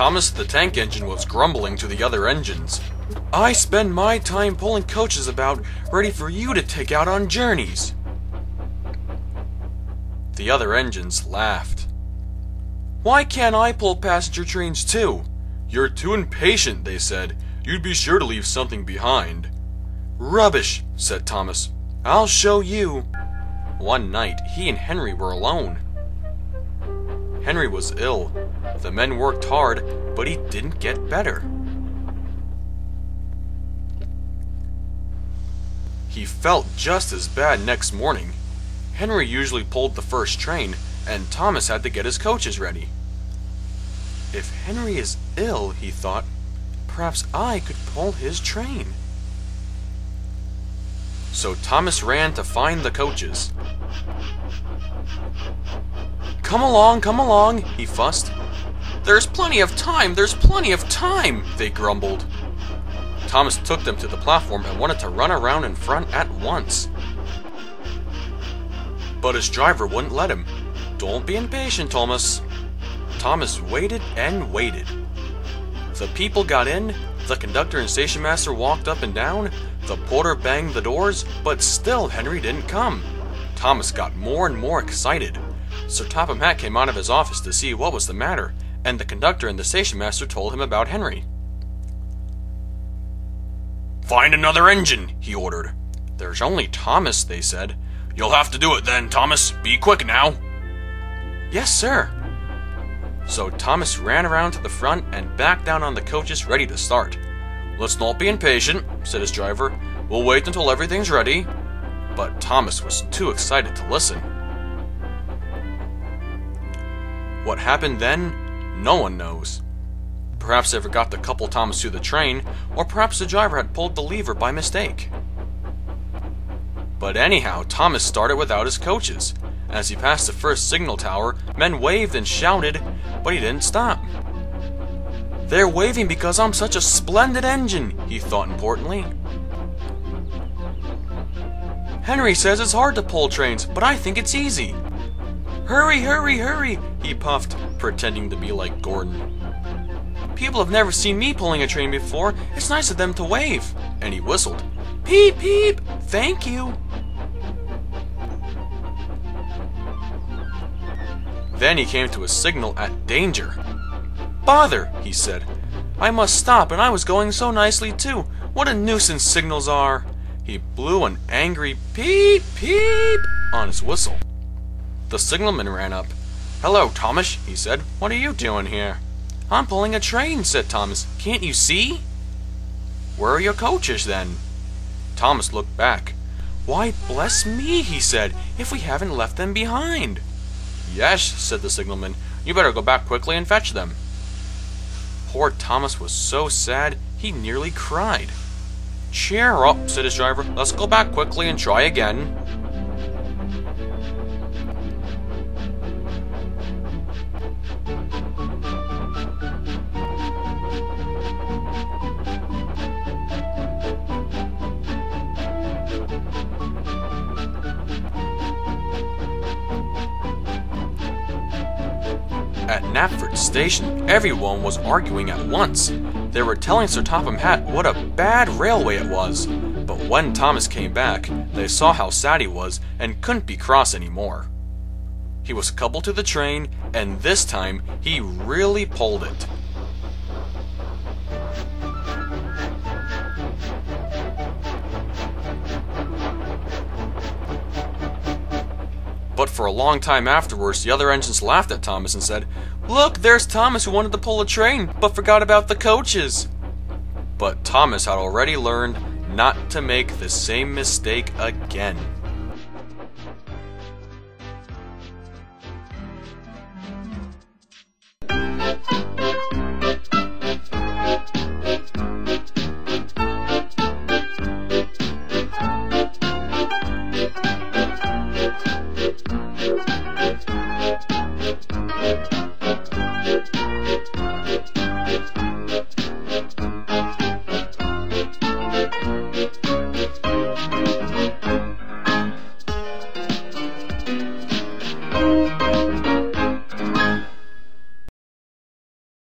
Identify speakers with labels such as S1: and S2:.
S1: Thomas the Tank Engine was grumbling to the other engines. "I spend my time pulling coaches about, ready for you to take out on journeys." The other engines laughed. "Why can't I pull passenger trains too?" "You're too impatient," they said. "You'd be sure to leave something behind." "Rubbish," said Thomas. "I'll show you." One night, he and Henry were alone. Henry was ill. The men worked hard, but he didn't get better. He felt just as bad next morning. Henry usually pulled the first train, and Thomas had to get his coaches ready. If Henry is ill, he thought, perhaps I could pull his train. So Thomas ran to find the coaches. Come along, he fussed. "There's plenty of time, they grumbled. Thomas took them to the platform and wanted to run around in front at once. But his driver wouldn't let him. "Don't be impatient, Thomas." Thomas waited and waited. The people got in, the conductor and station master walked up and down, the porter banged the doors, but still Henry didn't come. Thomas got more and more excited. Sir Topham Hatt came out of his office to see what was the matter, and the conductor and the station master told him about Henry. "Find another engine," he ordered. "There's only Thomas," they said. "You'll have to do it then, Thomas. Be quick now." "Yes, sir." So Thomas ran around to the front and back down on the coaches, ready to start. "Let's not be impatient," said his driver. "We'll wait until everything's ready." But Thomas was too excited to listen. What happened then, no one knows. Perhaps they forgot to couple Thomas to the train, or perhaps the driver had pulled the lever by mistake. But anyhow, Thomas started without his coaches. As he passed the first signal tower, men waved and shouted, but he didn't stop. "They're waving because I'm such a splendid engine," he thought importantly. "Henry says it's hard to pull trains, but I think it's easy." "Hurry, hurry, hurry," he puffed, pretending to be like Gordon. "People have never seen me pulling a train before. It's nice of them to wave." And he whistled. "Peep, peep, thank you." Then he came to a signal at danger. "Bother," he said. "I must stop, and I was going so nicely too. What a nuisance signals are." He blew an angry peep, peep on his whistle. The signalman ran up. "Hello, Thomas," he said. "What are you doing here?" "I'm pulling a train," said Thomas. "Can't you see?" "Where are your coaches, then?" Thomas looked back. "Why, bless me," he said, "if we haven't left them behind." "Yes," said the signalman. "You better go back quickly and fetch them." Poor Thomas was so sad, he nearly cried. "Cheer up," said his driver. "Let's go back quickly and try again." At Knapford Station, everyone was arguing at once. They were telling Sir Topham Hatt what a bad railway it was. But when Thomas came back, they saw how sad he was and couldn't be cross anymore. He was coupled to the train, and this time he really pulled it. But for a long time afterwards, the other engines laughed at Thomas and said, "Look, there's Thomas who wanted to pull a train, but forgot about the coaches." But Thomas had already learned not to make the same mistake again.